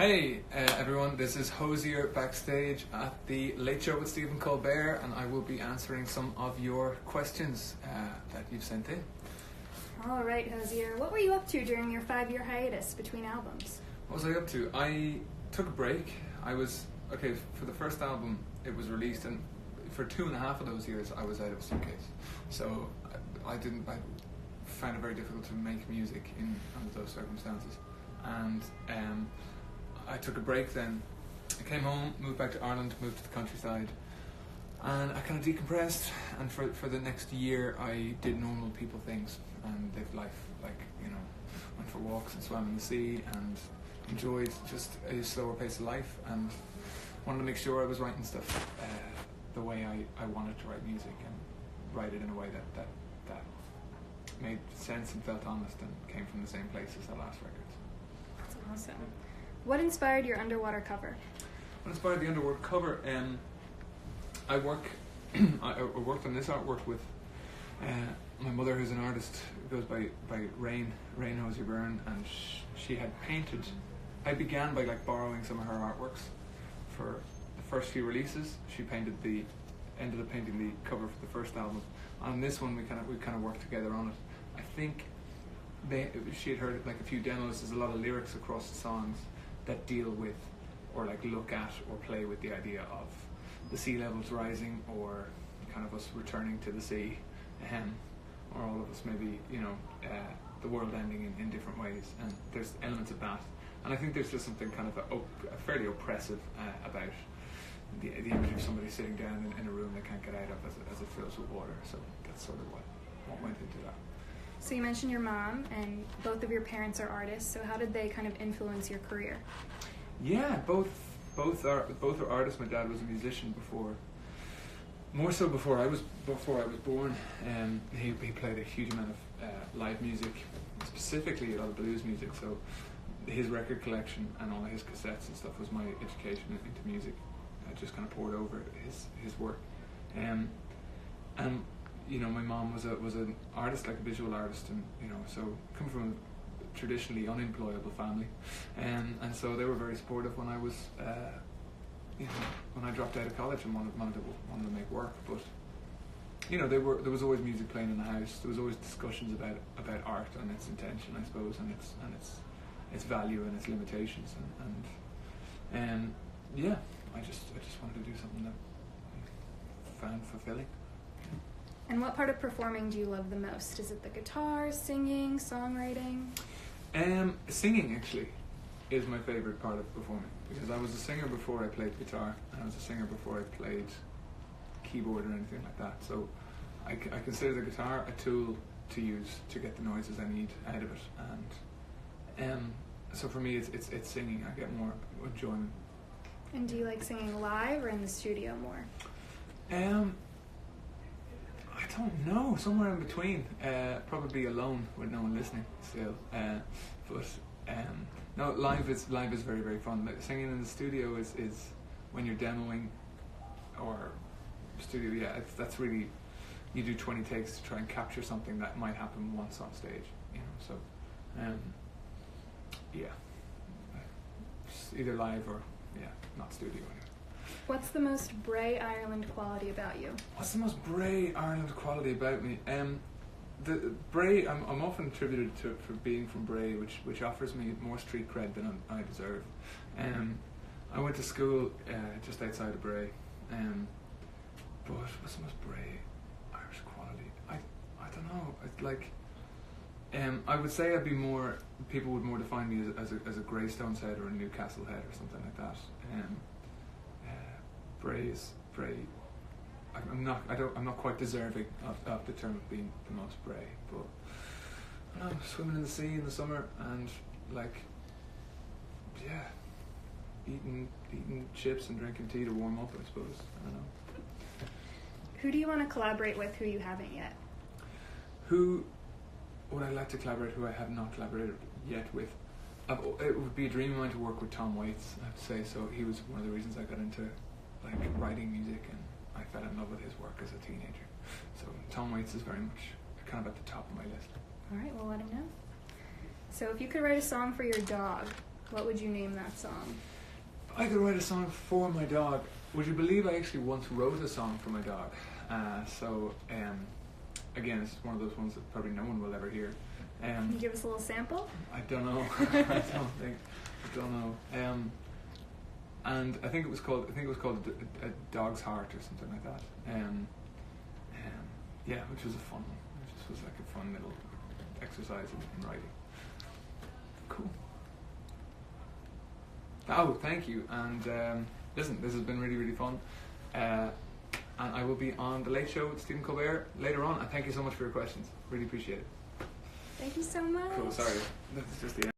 Hey everyone, this is Hozier backstage at the Late Show with Stephen Colbert, and I will be answering some of your questions that you've sent in. All right, Hozier, what were you up to during your 5-year hiatus between albums? What was I up to? I took a break. For the first album, it was released, and for 2.5 of those years, I was out of a suitcase. So I found it very difficult to make music under those circumstances. And I took a break then. I came home, moved back to Ireland, moved to the countryside, and I kind of decompressed. And for the next year, I did normal people things and lived life, went for walks and swam in the sea and enjoyed just a slower pace of life, and wanted to make sure I was writing stuff the way I wanted to write music, and write it in a way that made sense and felt honest and came from the same place as the last records. That's awesome. What inspired your underwater cover? What inspired the underwater cover? I worked on this artwork with my mother, who's an artist, goes by Rain Hozier, and she had painted. I began by borrowing some of her artworks for the first few releases. She ended up painting the cover for the first album. On this one, we kind of worked together on it. I think she had heard a few demos. There's a lot of lyrics across the songs that deal with, or look at, or play with the idea of the sea levels rising, or kind of us returning to the sea, or all of us maybe, the world ending in different ways. And there's elements of that. And I think there's just something kind of fairly oppressive about the image of somebody sitting down in a room they can't get out of as it fills with water. So that's sort of what went into that. So you mentioned your mom, and both of your parents are artists. So how did they kind of influence your career? Yeah, both are artists. My dad was a musician more so before I was born. He played a huge amount of live music, specifically a lot of blues music. So his record collection and all of his cassettes and stuff was my education into music. I just kind of poured over his work, and my mom was an artist, a visual artist, and so come from a traditionally unemployable family, and so they were very supportive when I was when I dropped out of college and wanted to make work. But there was always music playing in the house. There was always discussions about art and its intention, I suppose, and its value and its limitations, and I just wanted to do something that I found fulfilling. And what part of performing do you love the most? Is it the guitar, singing, songwriting? Singing actually is my favorite part of performing, because I was a singer before I played guitar, and I was a singer before I played keyboard or anything like that. So I consider the guitar a tool to use to get the noises I need out of it, and so for me it's singing. I get more enjoyment. And do you like singing live or in the studio more? I don't know, somewhere in between. Probably alone with no one listening still. No, live is very, very fun. Singing in the studio is when you're demoing, or studio. Yeah, that's really, you do 20 takes to try and capture something that might happen once on stage. So either live or not studio anyway. What's the most Bray, Ireland quality about you? What's the most Bray, Ireland quality about me? The Bray, I'm often attributed to for being from Bray, which offers me more street cred than I deserve. I went to school just outside of Bray, but what's the most Bray, Irish quality? I don't know. I would say people would more define me as a Greystones head or a Newcastle head or something like that. Bray. I'm not quite deserving of the term of being the most Bray, but I'm swimming in the sea in the summer and eating chips and drinking tea to warm up, I suppose. I don't know. Who do you want to collaborate with who you haven't yet? Who would I like to collaborate who I have not collaborated yet with? It would be a dream of mine to work with Tom Waits, I have to say. So he was one of the reasons I got into writing music, and I fell in love with his work as a teenager. So Tom Waits is very much kind of at the top of my list. All right, we'll let him know. So if you could write a song for your dog, What would you name that song? I could write a song for my dog. Would you believe I actually once wrote a song for my dog? Again, this is one of those ones that probably no one will ever hear. Can you give us a little sample? I don't know. I don't know. And I think it was called a Dog's Heart or something like that. Yeah, which was a fun one. It just was like a fun little exercise in writing. Cool. Oh, thank you. And listen, this has been really, really fun. And I will be on The Late Show with Stephen Colbert later on. And thank you so much for your questions. Really appreciate it. Thank you so much. Cool, sorry. This is just the end.